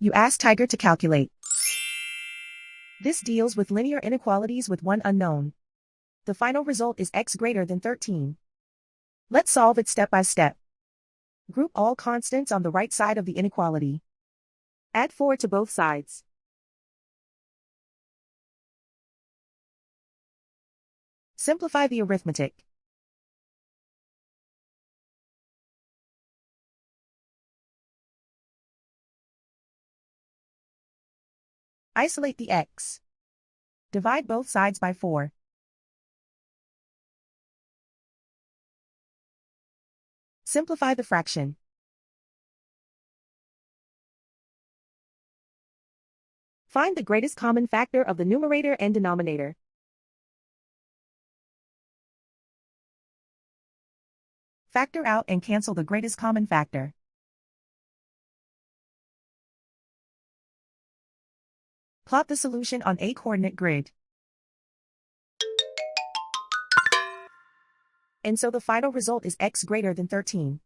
You ask Tiger to calculate. This deals with linear inequalities with one unknown. The final result is x greater than 13. Let's solve it step by step. Group all constants on the right side of the inequality. Add 4 to both sides. Simplify the arithmetic. Isolate the x. Divide both sides by 4. Simplify the fraction. Find the greatest common factor of the numerator and denominator. Factor out and cancel the greatest common factor. Plot the solution on a coordinate grid. And so the final result is x greater than 13.